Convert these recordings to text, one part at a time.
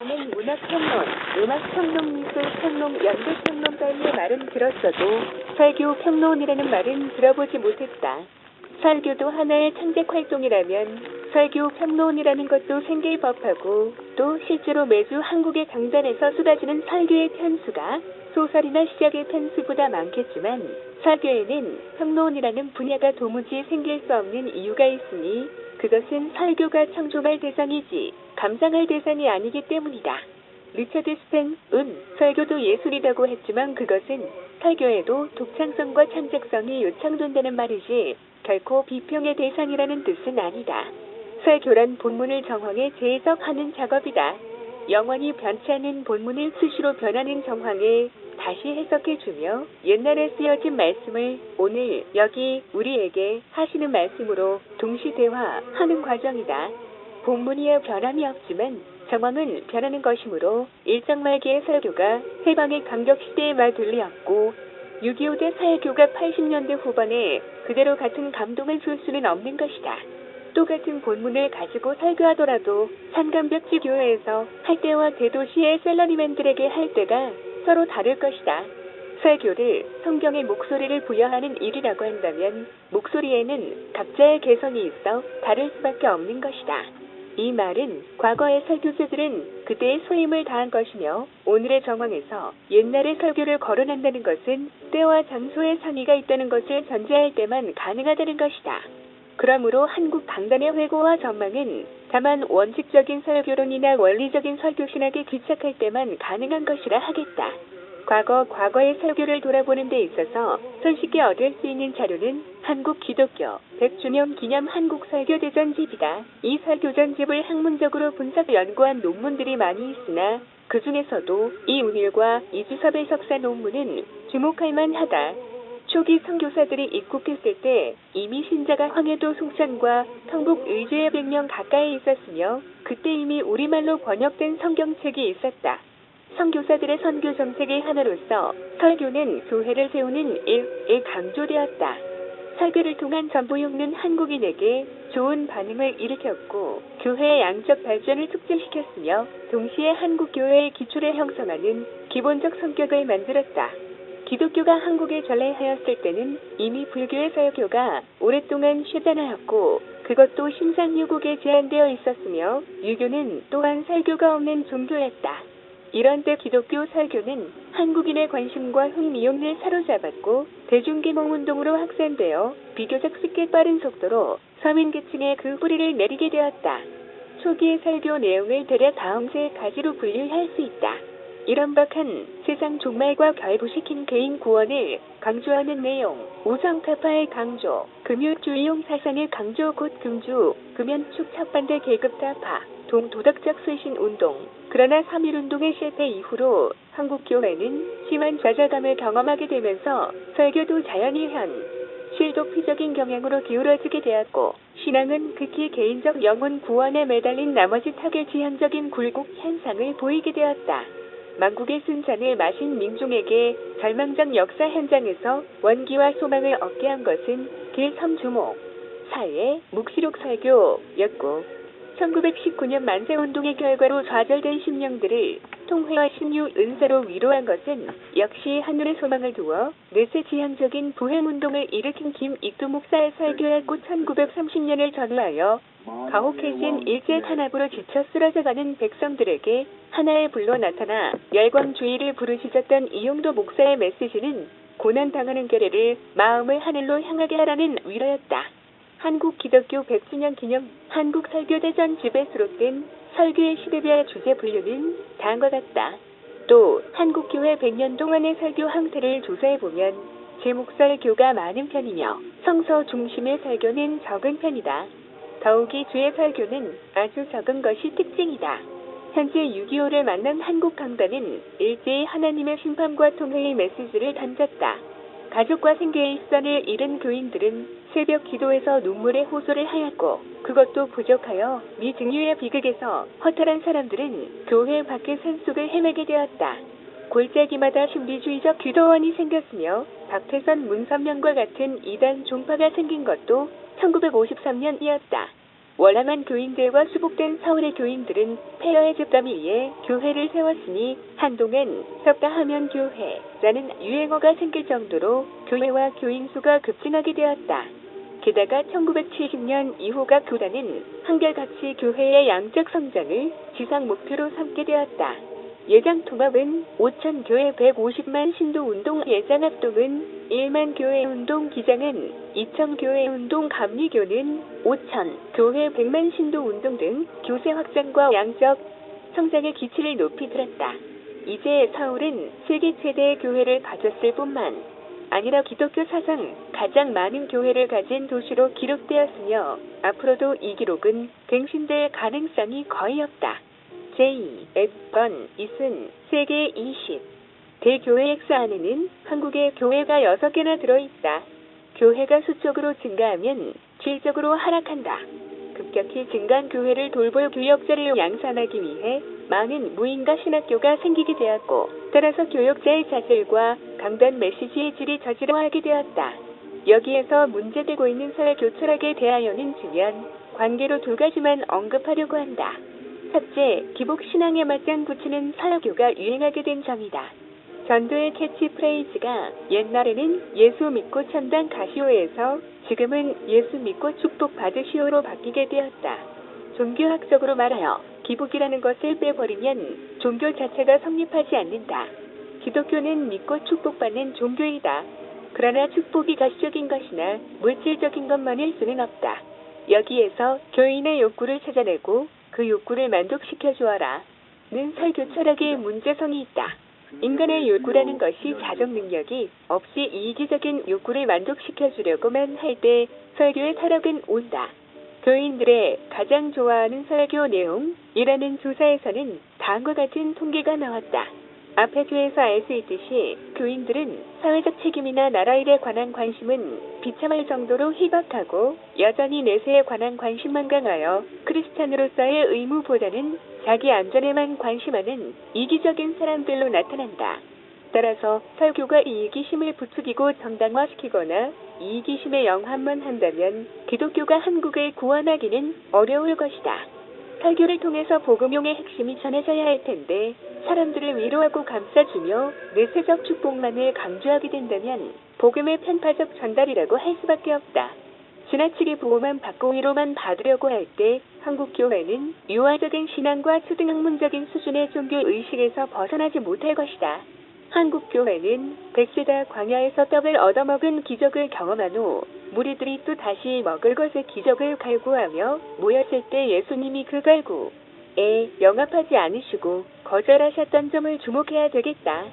당시는 문학평론, 음악평론, 미술평론, 연극평론 따위의 말은 들었어도 설교평론이라는 말은 들어보지 못했다. 설교도 하나의 창작활동이라면 설교평론이라는 것도 생길 법하고 또 실제로 매주 한국의 강단에서 쏟아지는 설교의 편수가 소설이나 시작의 편수보다 많겠지만 설교에는 평론이라는 분야가 도무지 생길 수 없는 이유가 있으니 그것은 설교가 청종할 대상이지 감상할 대상이 아니기 때문이다. 리처드 스펜은 설교도 예술이라고 했지만 그것은 설교에도 독창성과 창작성이 요청된다는 말이지 결코 비평의 대상이라는 뜻은 아니다. 설교란 본문을 정황에 재해석하는 작업이다. 영원히 변치 않는 본문을 수시로 변하는 정황에 다시 해석해주며 옛날에 쓰여진 말씀을 오늘 여기 우리에게 하시는 말씀으로 동시대화하는 과정이다. 본문이야 변함이 없지만 정황은 변하는 것이므로 일정 말기의 설교가 해방의 강격시대의 말들이었고 6.25 대 사회교가 80년대 후반에 그대로 같은 감동을 줄 수는 없는 것이다. 똑같은 본문을 가지고 설교하더라도 산간벽지 교회에서 할 때와 대도시의 셀러리맨들에게 할 때가 서로 다를 것이다. 설교를 성경의 목소리를 부여하는 일이라고 한다면 목소리에는 각자의 개성이 있어 다를 수밖에 없는 것이다. 이 말은 과거의 설교자들은 그때의 소임을 다한 것이며 오늘의 정황에서 옛날의 설교를 거론한다는 것은 때와 장소의 상의가 있다는 것을 전제할 때만 가능하다는 것이다. 그러므로 한국 강단의 회고와 전망은 다만 원칙적인 설교론이나 원리적인 설교신학에 귀착할 때만 가능한 것이라 하겠다. 과거의 설교를 돌아보는 데 있어서 손쉽게 얻을 수 있는 자료는 한국 기독교 100주년 기념 한국 설교대전집이다. 이 설교전집을 학문적으로 분석 연구한 논문들이 많이 있으나 그 중에서도 이운일과 이주섭의 석사 논문은 주목할 만하다. 초기 선교사들이 입국했을 때 이미 신자가 황해도 송산과 평북 의주에 100명 가까이 있었으며 그때 이미 우리말로 번역된 성경책이 있었다. 선교사들의 선교 정책의 하나로서 설교는 교회를 세우는 일에 강조되었다. 설교를 통한 전보육는 한국인에게 좋은 반응을 일으켰고 교회의 양적 발전을 촉진시켰으며 동시에 한국 교회의 기초를 형성하는 기본적 성격을 만들었다. 기독교가 한국에 전래하였을 때는 이미 불교의 설교가 오랫동안 쉬잖아였고 그것도 신상유국에 제한되어 있었으며 유교는 또한 설교가 없는 종교였다. 이런 때 기독교 설교는 한국인의 관심과 흥미용을 사로잡았고 대중계몽운동으로 확산되어 비교적 쉽게 빠른 속도로 서민계층에 그 뿌리를 내리게 되었다. 초기의 설교 내용을 대략 다음 세 가지로 분류할 수 있다. 이런 박한 세상 종말과 결부시킨 개인 구원을 강조하는 내용, 우상타파의 강조, 금유주의용 사상의 강조 곧 금주, 금연축 척반대 계급타파, 동도덕적 쇄신운동. 그러나 3.1운동의 실패 이후로 한국 교회는 심한 좌절감을 경험하게 되면서 설교도 자연히 실도피적인 경향으로 기울어지게 되었고 신앙은 극히 개인적 영혼 구원에 매달린 나머지 타결지향적인 굴곡 현상을 보이게 되었다. 만국의 순산을 마신 민중에게 절망적 역사 현장에서 원기와 소망을 얻게 한 것은 길섬주목, 사회, 묵시록 설교였고 1919년 만세운동의 결과로 좌절된 심령들을 통회와 신유 은사로 위로한 것은 역시 하늘의 소망을 두어 내세 지향적인 부흥운동을 일으킨 김익두 목사의 설교였고 1930년을 전후하여 가혹해진 일제 탄압으로 지쳐 쓰러져가는 백성들에게 하나의 불로 나타나 열광주의를 부르짖었던 이용도 목사의 메시지는 고난당하는 결의를 마음을 하늘로 향하게 하라는 위로였다. 한국 기독교 100주년 기념 한국 설교대전집에 수록된 설교의 시대별 주제 분류는 다음과 같다. 또 한국교회 100년 동안의 설교 항태를 조사해보면 제목설교가 많은 편이며 성서 중심의 설교는 적은 편이다. 더욱이 주의 설교는 아주 적은 것이 특징이다. 현재 6.25를 만난 한국 강단은 일제히 하나님의 심판과 통회의 메시지를 던졌다. 가족과 생계의 일선을 잃은 교인들은 새벽 기도에서 눈물의 호소를 하였고 그것도 부족하여 미증유의 비극에서 허탈한 사람들은 교회 밖의 산속을 헤매게 되었다. 골짜기마다 신비주의적 기도원이 생겼으며 박태선 문선명과 같은 이단 종파가 생긴 것도 1953년이었다. 월남한 교인들과 수복된 서울의 교인들은 폐허의 집담 위에 교회를 세웠으니 한동안 섭다 하면 교회라는 유행어가 생길 정도로 교회와 교인 수가 급증하게 되었다. 게다가 1970년 이후가 교단은 한결같이 교회의 양적 성장을 지상 목표로 삼게 되었다. 예장 통합은 5천 교회 150만 신도 운동, 예장 합동은 1만 교회 운동, 기장은 2천 교회 운동, 감리교는 5천 교회 100만 신도 운동 등 교세 확장과 양적 성장의 기치를 높이 들었다. 이제 서울은 세계 최대의 교회를 가졌을 뿐만 아니라 기독교 사상 가장 많은 교회를 가진 도시로 기록되었으며 앞으로도 이 기록은 갱신될 가능성이 거의 없다. 제2F번 이슨 세계 20 대교회 X 안에는 한국의 교회가 6개나 들어있다. 교회가 수적으로 증가하면 질적으로 하락한다. 급격히 증가한 교회를 돌볼 교역자를 양산하기 위해 많은 무인가 신학교가 생기게 되었고 따라서 교역자의 자질과 강단 메시지의 질이 저지러하게 되었다. 여기에서 문제되고 있는 설교 철학에 대하여는 주면 관계로 두 가지만 언급하려고 한다. 첫째, 기복 신앙에 맞장 붙이는 설교가 유행하게 된 점이다. 전도의 캐치프레이즈가 옛날에는 예수 믿고 천당 가시오에서 지금은 예수 믿고 축복 받으시오로 바뀌게 되었다. 종교학적으로 말하여 기복이라는 것을 빼버리면 종교 자체가 성립하지 않는다. 기독교는 믿고 축복받는 종교이다. 그러나 축복이 가시적인 것이나 물질적인 것만일 수는 없다. 여기에서 교인의 욕구를 찾아내고 그 욕구를 만족시켜 주어라 는 설교 철학의 문제성이 있다. 인간의 욕구라는 것이 자정 능력이 없이 이기적인 욕구를 만족시켜 주려고만 할 때 설교의 타락은 온다. 교인들의 가장 좋아하는 설교 내용이라는 조사에서는 다음과 같은 통계가 나왔다. 앞의 주에서 알 수 있듯이 교인들은 사회적 책임이나 나라 일에 관한 관심은 비참할 정도로 희박하고 여전히 내세에 관한 관심만 강하여 크리스찬으로서의 의무보다는 자기 안전에만 관심하는 이기적인 사람들로 나타난다. 따라서 설교가 이기심을 부추기고 정당화시키거나 이기심의 영합만 한다면 기독교가 한국을 구원하기는 어려울 것이다. 설교를 통해서 복음용의 핵심이 전해져야 할 텐데 사람들을 위로하고 감싸주며 내세적 축복만을 강조하게 된다면 복음의 편파적 전달이라고 할 수밖에 없다. 지나치게 보호만 받고 위로만 받으려고 할 때 한국 교회는 유아적인 신앙과 초등학문적인 수준의 종교의식에서 벗어나지 못할 것이다. 한국 교회는 100세다 광야에서 떡을 얻어먹은 기적을 경험한 후 무리들이 또 다시 먹을 것의 기적을 갈구하며 모였을 때 예수님이 그 갈구에 영합하지 않으시고 거절하셨던 점을 주목해야 되겠다.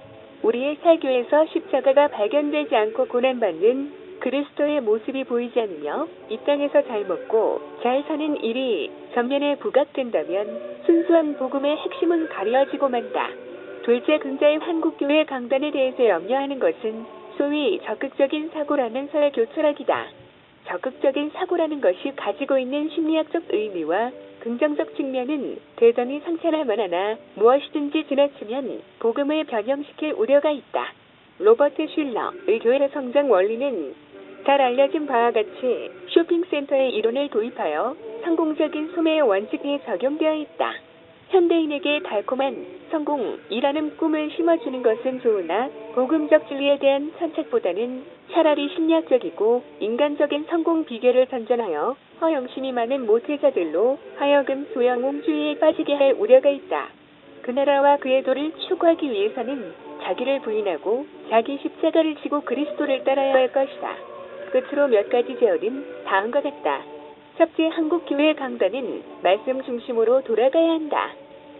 우리의 설교에서 십자가가 발견되지 않고 고난받는 그리스도의 모습이 보이지 않으며 이 땅에서 잘 먹고 잘 사는 일이 전면에 부각된다면 순수한 복음의 핵심은 가려지고 만다. 둘째, 근자의 한국교회 강단에 대해서 염려하는 것은 소위 적극적인 사고라는 설교 철학이다. 적극적인 사고라는 것이 가지고 있는 심리학적 의미와 긍정적 측면은 대단히 상쇄할 만하나 무엇이든지 지나치면 복음을 변형시킬 우려가 있다. 로버트 슐러의 교회의 성장 원리는 잘 알려진 바와 같이 쇼핑센터의 이론을 도입하여 성공적인 소매의 원칙에 적용되어 있다. 현대인에게 달콤한 성공이라는 꿈을 심어주는 것은 좋으나 복음적 진리에 대한 선택보다는 차라리 심리학적이고 인간적인 성공 비결을 전전하여 허영심이 많은 모태자들로 하여금 소영웅주의에 빠지게 할 우려가 있다. 그 나라와 그의 도를 추구하기 위해서는 자기를 부인하고 자기 십자가를 지고 그리스도를 따라야 할 것이다. 끝으로 몇 가지 제언은 다음과 같다. 첫째, 한국교회 강단은 말씀 중심으로 돌아가야 한다.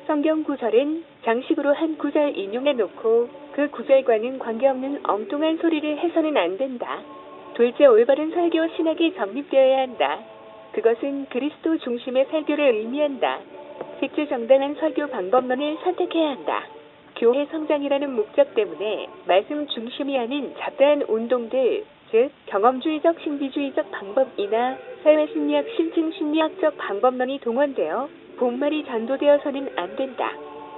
성경 구절은 장식으로 한 구절 인용해 놓고 그 구절과는 관계없는 엉뚱한 소리를 해서는 안 된다. 둘째, 올바른 설교 신학이 정립되어야 한다. 그것은 그리스도 중심의 설교를 의미한다. 셋째, 정당한 설교 방법론을 선택해야 한다. 교회 성장이라는 목적 때문에 말씀 중심이 아닌 잡다한 운동들, 즉 경험주의적 신비주의적 방법이나 사회심리학 심층심리학적 방법론이 동원되어 본말이 전도되어서는 안 된다.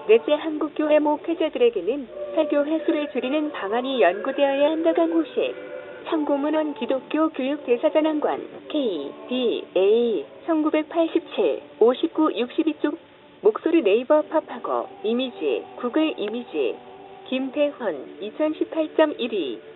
넷째, 한국교회 목회자들에게는 설교 횟수를 줄이는 방안이 연구되어야 한다. 강호식 참고문헌 기독교 교육대사전환관 KDA 1987 59 62쪽 목소리 네이버 팝하고 이미지 구글 이미지 김태헌 2018.12